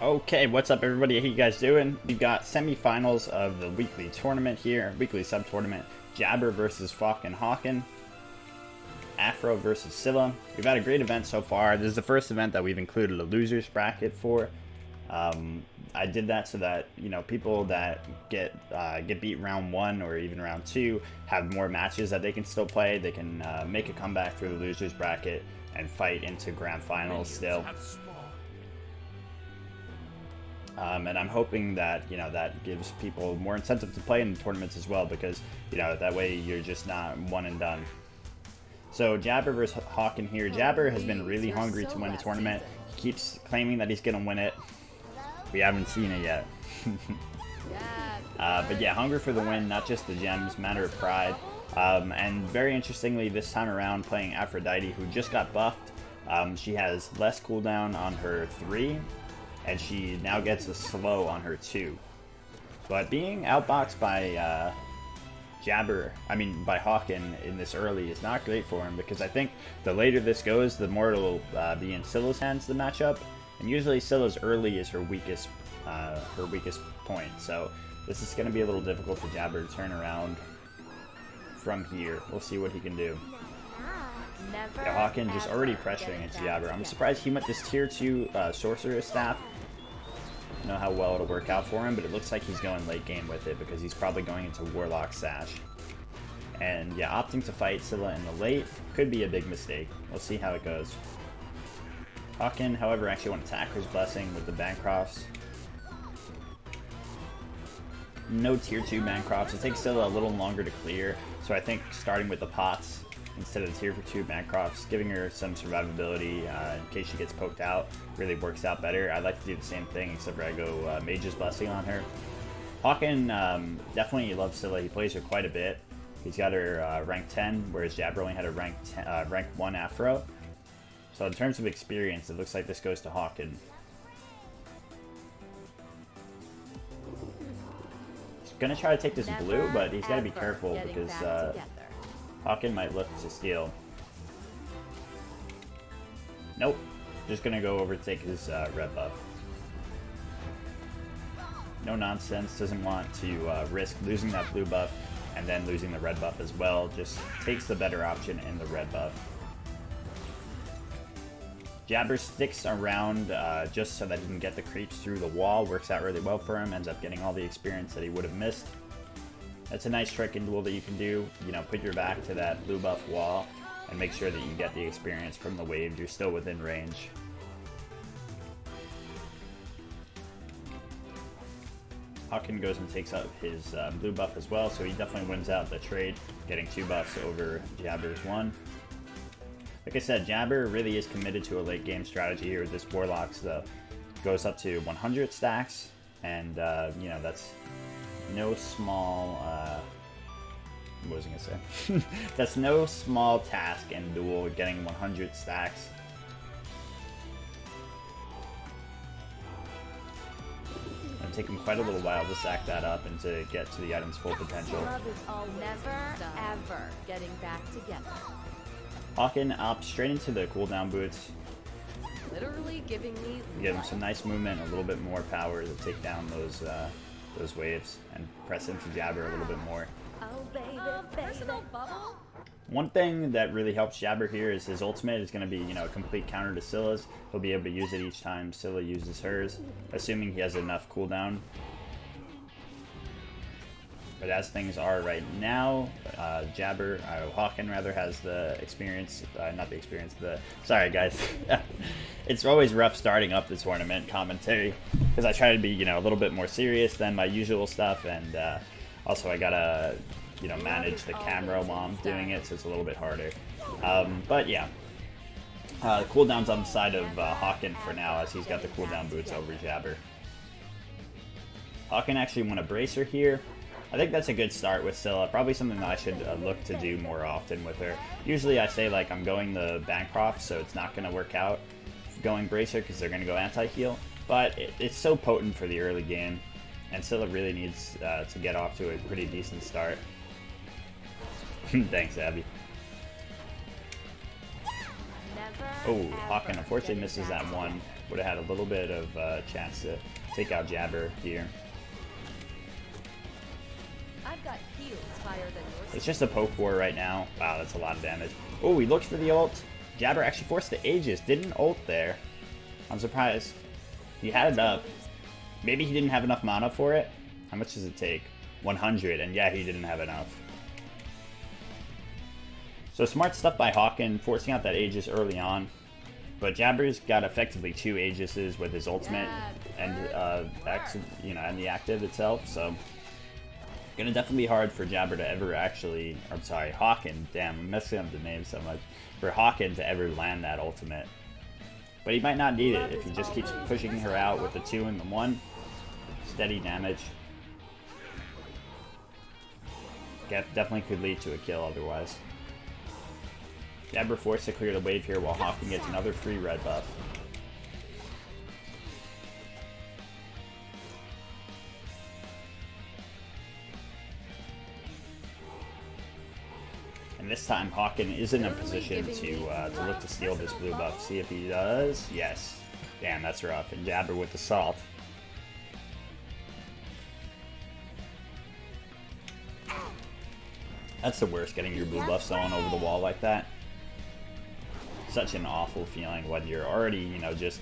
Okay, what's up everybody? How you guys doing? We've got semifinals of the weekly tournament here, weekly sub-tournament. Jabber versus fucking Hawken. Afro versus Scylla. We've had a great event so far. This is the first event that we've included a losers bracket for. I did that so that, you know, people that get beat round 1 or even round 2 have more matches that they can still play. They can make a comeback through the losers bracket and fight into grand finals still. And I'm hoping that, you know, that gives people more incentive to play in the tournaments as well, because, you know, that way you're just not one and done. So Jabber versus Hawken here. Jabber has been really hungry to win the tournament. He keeps claiming that he's going to win it. We haven't seen it yet. But yeah, hunger for the win, not just the gems, matter of pride. And very interestingly, this time around playing Aphrodite, who just got buffed. She has less cooldown on her 3. And she now gets a slow on her 2. But being outboxed by by Hawken in this early is not great for him, because I think the later this goes, the more it'll be in Scylla's hands, the matchup. And usually Scylla's early is her weakest point. So this is going to be a little difficult for Jabber to turn around from here. We'll see what he can do. Yeah, Hawken just already pressuring into Jabber. I'm surprised he went this tier 2 sorcerer staff. I don't know how well it'll work out for him, but it looks like he's going late game with it, because he's probably going into Warlock Sash. And yeah, opting to fight Scylla in the late could be a big mistake. We'll see how it goes. Hawken, however, actually went Attacker's Blessing with the Bancrofts. No tier 2 Bancrofts. It takes Scylla a little longer to clear, so I think starting with the pots instead of the tier 2 Bancrofts, giving her some survivability in case she gets poked out, really works out better. I'd like to do the same thing, except for I go Mage's Blessing on her. Hawken definitely loves Scylla. He plays her quite a bit. He's got her rank 10, whereas Jabber only had a rank 1 Afro. So in terms of experience, it looks like this goes to Hawken. He's going to try to take this blue, but he's got to be careful, because Hawken might look to steal. Nope. Just gonna go over to take his red buff. No nonsense. Doesn't want to risk losing that blue buff and then losing the red buff as well. Just takes the better option in the red buff. Jabber sticks around just so that he can get the creeps through the wall. Works out really well for him. Ends up getting all the experience that he would have missed. That's a nice trick in Duel that you can do. You know, put your back to that blue buff wall and make sure that you get the experience from the wave. You're still within range. Hawken goes and takes up his blue buff as well, so he definitely wins out the trade, getting 2 buffs over Jabber's 1. Like I said, Jabber really is committed to a late game strategy here with this Warlocks, though. Goes up to 100 stacks, and you know, that's no small, what was I gonna say? That's no small task in Duel, getting 100 stacks. It'll take him quite a little while to stack that up and to get to the item's full potential. Never, ever getting back together. Hawken opts straight into the cooldown boots. Literally giving me Give him some nice movement, a little bit more power to take down those waves and press into Jabber a little bit more. oh baby, personal bubble. One thing that really helps Jabber here is his ultimate is going to be, you know, a complete counter to Scylla's. He'll be able to use it each time Scylla uses hers, assuming he has enough cooldown. But as things are right now, Hawken rather has the experience, not the experience, sorry guys. It's always rough starting up the tournament commentary, because I try to be, you know, a little bit more serious than my usual stuff, and also I gotta, you know, manage the camera while I'm doing it, so it's a little bit harder. But yeah, cooldown's on the side of Hawken for now, as he's got the cooldown boots over Jabber. Hawken actually won a bracer here. I think that's a good start with Scylla. Probably something that I should look to do more often with her. Usually I say, like, I'm going the Bancroft, so it's not going to work out going Bracer because they're going to go anti-heal. But it's so potent for the early game, and Scylla really needs to get off to a pretty decent start. Thanks, Abby. Oh, Hawken unfortunately misses that one. Would have had a little bit of chance to take out Jabber here. I've got heals higher than yours. It's just a poke war right now. Wow, that's a lot of damage. Oh, he looks for the ult. Jabber actually forced the Aegis. Didn't ult there. I'm surprised. He had it up. Maybe he didn't have enough mana for it. How much does it take? 100, and yeah, he didn't have enough. So smart stuff by Hawken, forcing out that Aegis early on. But Jabber's got effectively 2 Aegises with his ultimate and and the active itself. So gonna definitely be hard for Jabber to ever actually, I'm sorry, Hawken. Damn, I'm messing up the name so much. For Hawken to ever land that ultimate. But he might not need it if he just keeps pushing her out with the 2 and the 1. Steady damage. Definitely could lead to a kill otherwise. Jabber forced to clear the wave here while Hawken gets another free red buff. And this time Hawken is in a position to look to steal this blue buff. See if he does. Yes. Damn, that's rough. And Jabber with the salt. That's the worst, getting your blue buff stolen over the wall like that. Such an awful feeling when you're already, just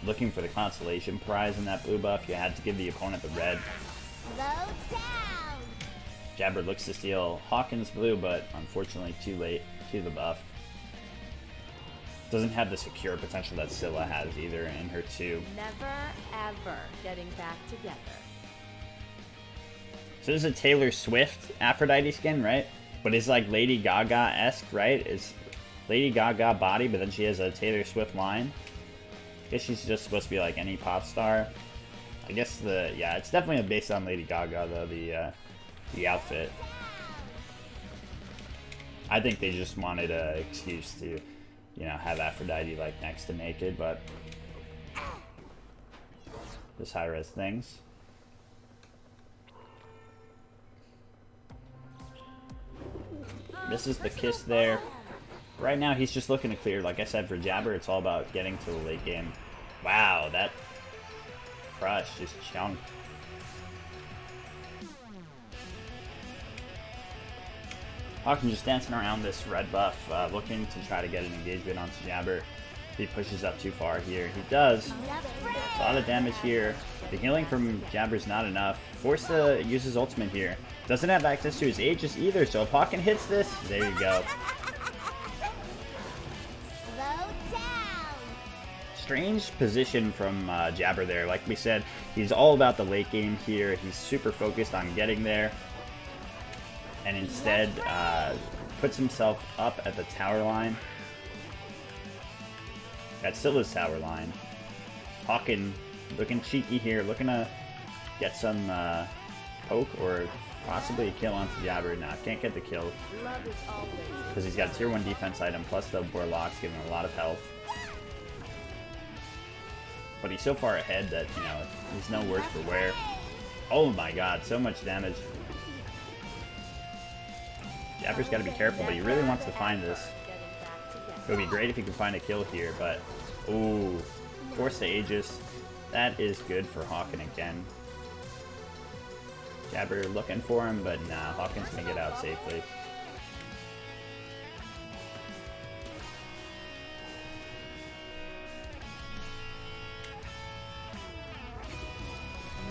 looking for the consolation prize in that blue buff. You had to give the opponent the red. Slow down. Jabber looks to steal Hawken's blue, but unfortunately too late to the buff. Doesn't have the secure potential that Scylla has either in her 2. Never ever getting back together. So this is a Taylor Swift Aphrodite skin, right? But it's like Lady Gaga-esque, right? It's Lady Gaga body, but then she has a Taylor Swift line. I guess she's just supposed to be like any pop star. I guess it's definitely based on Lady Gaga though, the outfit. I think they just wanted an excuse to, have Aphrodite like next to naked, but just high-res things. Misses the kiss there. Right now, he's just looking to clear. Like I said, for Jabber, it's all about getting to the late game. Wow, that crush just chunked. Hawken just dancing around this red buff, looking to try to get an engagement onto Jabber. If he pushes up too far here, he does. A lot of damage here. The healing from Jabber's not enough. Forced to use his ultimate here. Doesn't have access to his Aegis either, so if Hawken hits this, there you go. Strange position from Jabber there. Like we said, he's all about the late game here. He's super focused on getting there. And instead puts himself up at the tower line. At Scylla's tower line. Hawken looking cheeky here, looking to get some poke or possibly a kill onto Jabber. Nah, can't get the kill. Because he's got a tier 1 defense item plus the Warlock's giving him a lot of health. But he's so far ahead that, he's no worse for wear. Oh my god, so much damage. Jabber's got to be careful, but he really wants to find this. It would be great if he could find a kill here, but... Ooh, force the Aegis. That is good for Hawken again. Jabber looking for him, but nah, Hawken's going to get out safely.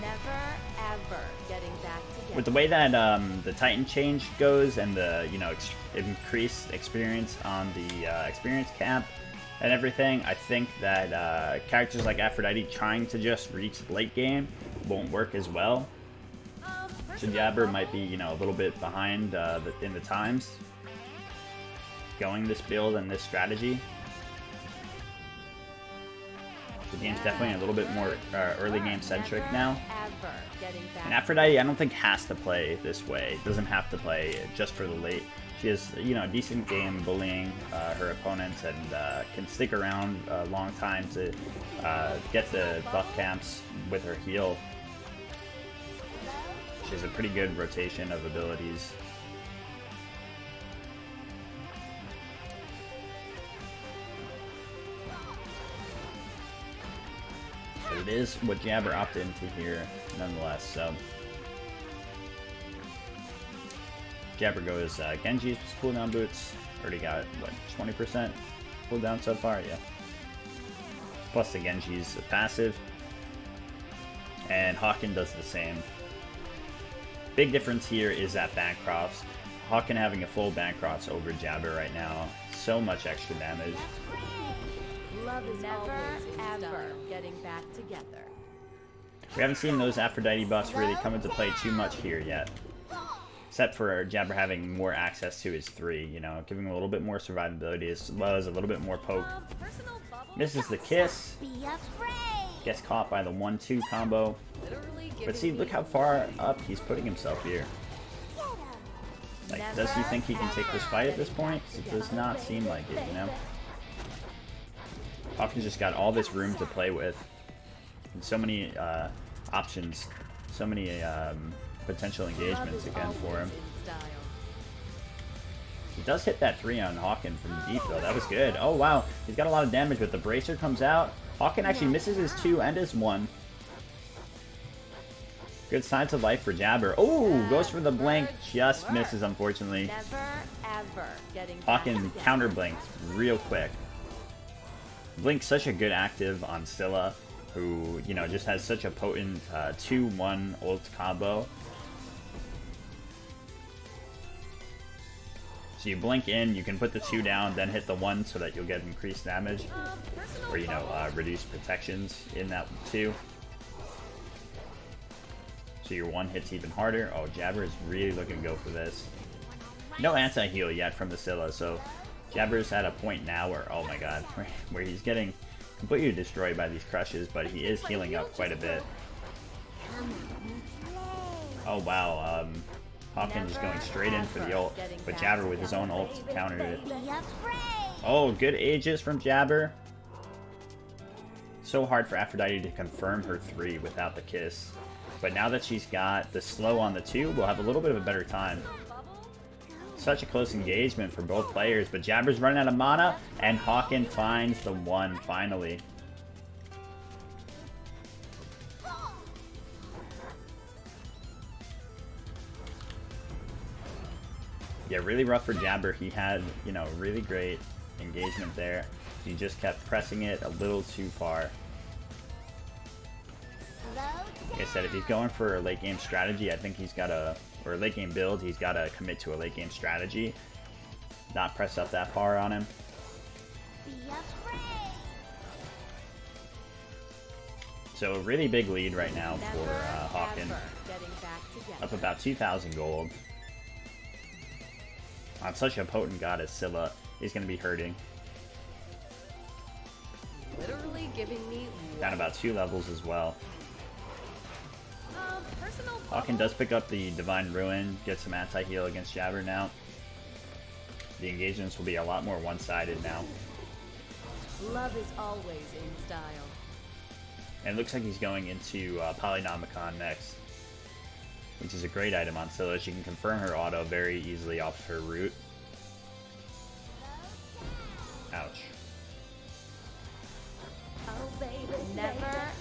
Never ever getting back together. With the way that the Titan change goes and the increased experience on the experience cap and everything, I think that characters like Aphrodite trying to just reach late game won't work as well. So Jabber might be a little bit behind in the times going this build and this strategy. The game's definitely a little bit more early game centric now. And Aphrodite, I don't think has to play this way. Doesn't have to play just for the late. She has, a decent game bullying her opponents and can stick around a long time to get the buff camps with her heal. She has a pretty good rotation of abilities. But it is what Jabber opted into here, nonetheless, so. Jabber goes Genji's cooldown boots. Already got, what, 20% cooldown so far? Yeah. Plus the Genji's passive. And Hawken does the same. Big difference here is that Bancroft's. Hawken having a full Bancroft's over Jabber right now. So much extra damage. Love is never, ever getting back together. We haven't seen those Aphrodite buffs really come into play too much here yet. Except for Jabber having more access to his 3, you know, giving him a little bit more survivability as well as a little bit more poke. Misses the kiss. Gets caught by the 1-2 combo. But see, look how far up he's putting himself here. Like, does he think he can take this fight at this point? It does not seem like it, you know? Hawken's just got all this room to play with. And so many options, so many potential engagements again for him. He does hit that 3 on Hawken from deep though. That was good. Oh wow, he's got a lot of damage, but the bracer comes out. Hawken actually misses his 2 and his 1. Good signs of life for Jabber. Oh, goes for the blink, just misses unfortunately. Hawken counter blinked real quick. Blink's such a good active on Scylla, who, you know, just has such a potent 2-1 ult combo. So you blink in, you can put the 2 down, then hit the 1 so that you'll get increased damage. Or, you know, reduced protections in that 2. So your 1 hits even harder. Oh, Jabber is really looking to go for this. No anti-heal yet from the Scylla, so Jabber's at a point now where, oh my god, where he's getting completely destroyed by these crushes, but he is healing up quite a bit. Oh wow, Hawken just going straight in for the ult, but Jabber with his own ult countered it. Oh, good Aegis from Jabber. So hard for Aphrodite to confirm her 3 without the kiss. But now that she's got the slow on the 2, we'll have a little bit of a better time. Such a close engagement for both players, but Jabber's running out of mana, and Hawken finds the 1 finally. Yeah, really rough for Jabber. He had, you know, really great engagement there. He just kept pressing it a little too far. Like I said, if he's going for a late game strategy, I think he's got to, or a late game build, he's got to commit to a late game strategy. Not press up that far on him. So a really big lead right now for Hawken. Up about 2,000 gold. On such a potent god as Scylla, he's going to be hurting. Literally giving me Down about 2 levels as well. Hawken does pick up the Divine Ruin, get some anti-heal against Jabber now. The engagements will be a lot more one-sided now. Love is always in style. And it looks like he's going into Polynomicon next, which is a great item on Scylla. She can confirm her auto very easily off her root. Ouch.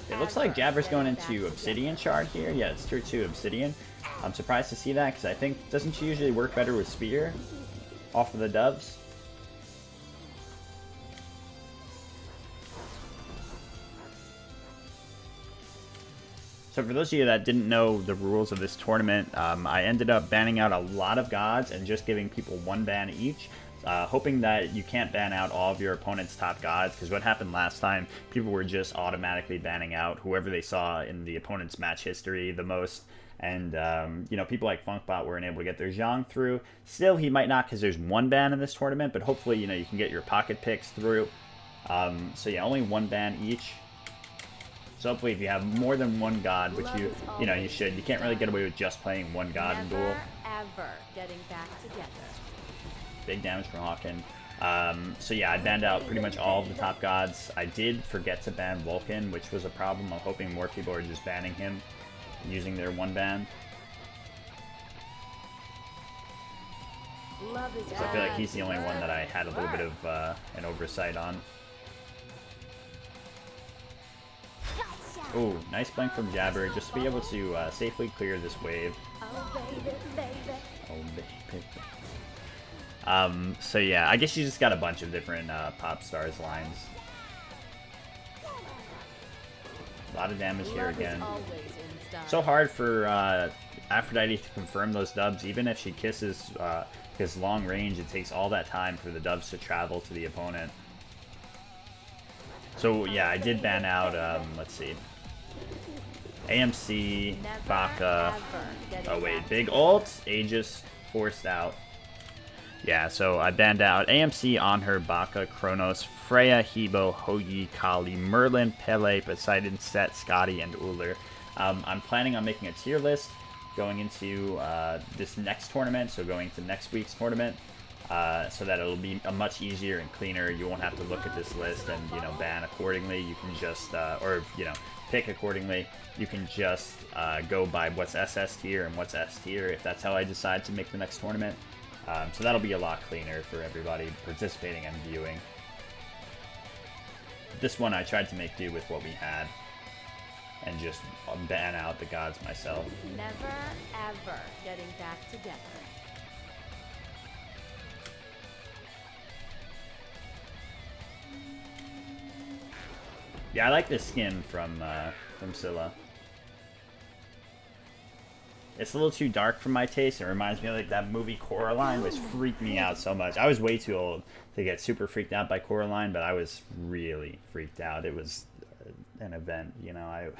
It looks like Jabber's going into Obsidian Shard here. Yeah, it's tier 2 Obsidian. I'm surprised to see that because I think, doesn't she usually work better with Spear off of the doves? So for those of you that didn't know the rules of this tournament, I ended up banning out a lot of gods and just giving people 1 ban each. Hoping that you can't ban out all of your opponent's top gods, because what happened last time, people were just automatically banning out whoever they saw in the opponent's match history the most. And, you know, people like Funkbot weren't able to get their Zhang through. Still, he might not because there's 1 ban in this tournament, but hopefully, you know, you can get your pocket picks through. So yeah, only 1 ban each. So hopefully if you have more than 1 god, which you know, you should, you can't really get away with just playing 1 god in Duel. Ever getting back together. Big damage from Hawken. So yeah, I banned out pretty much all of the top gods. I did forget to ban Vulcan, which was a problem. I'm hoping more people are just banning him, using their 1 ban. So I feel like he's the only one that I had a little bit of an oversight on. Oh, nice blink from Jabber, just to be able to safely clear this wave. Oh, baby, baby. Oh, baby. So yeah, I guess you just got a bunch of different Pop Stars lines. A lot of damage here again. So hard for Aphrodite to confirm those dubs, even if she kisses his long range, it takes all that time for the dubs to travel to the opponent. So yeah, I did ban out, let's see, AMC, Baka, oh wait, big ult, Aegis, forced out. Yeah, so I banned out AMC on her, Baka, Kronos, Freya, Hebo, Hogi, Kali, Merlin, Pele, Poseidon, Set, Scotty, and Uller. I'm planning on making a tier list going into this next tournament, so going to next week's tournament, so that it'll be a much easier and cleaner. You won't have to look at this list and, you know, ban accordingly. You can just, or, you know, pick accordingly. You can just go by what's SS tier and what's S tier if that's how I decide to make the next tournament. So that'll be a lot cleaner for everybody participating and viewing. This one I tried to make do with what we had and just ban out the gods myself. Never, ever getting back together. Yeah, I like this skin from Scylla. It's a little too dark for my taste. It reminds me of like that movie Coraline, which freaked me out so much. I was way too old to get super freaked out by Coraline, but I was really freaked out. It was an event, you know.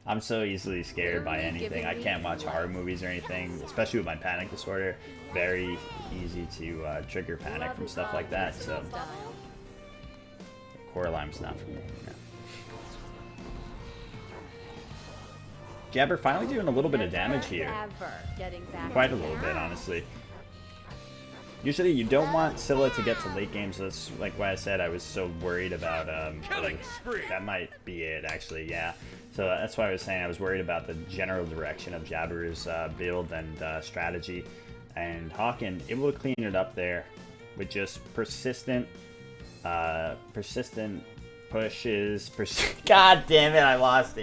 I'm so easily scared by anything. I can't watch horror movies or anything, especially with my panic disorder. Very easy to trigger panic from stuff like that. So Coraline's not for me. No. Jabber finally doing a little bit of damage here. Quite a little bit, honestly. Usually you don't want Scylla to get to late game, so that's like why I said I was so worried about, like, that might be it, actually, yeah. So that's why I was saying I was worried about the general direction of Jabber's build and strategy. And Hawken able to clean it up there with just persistent pushes. God damn it, I lost it.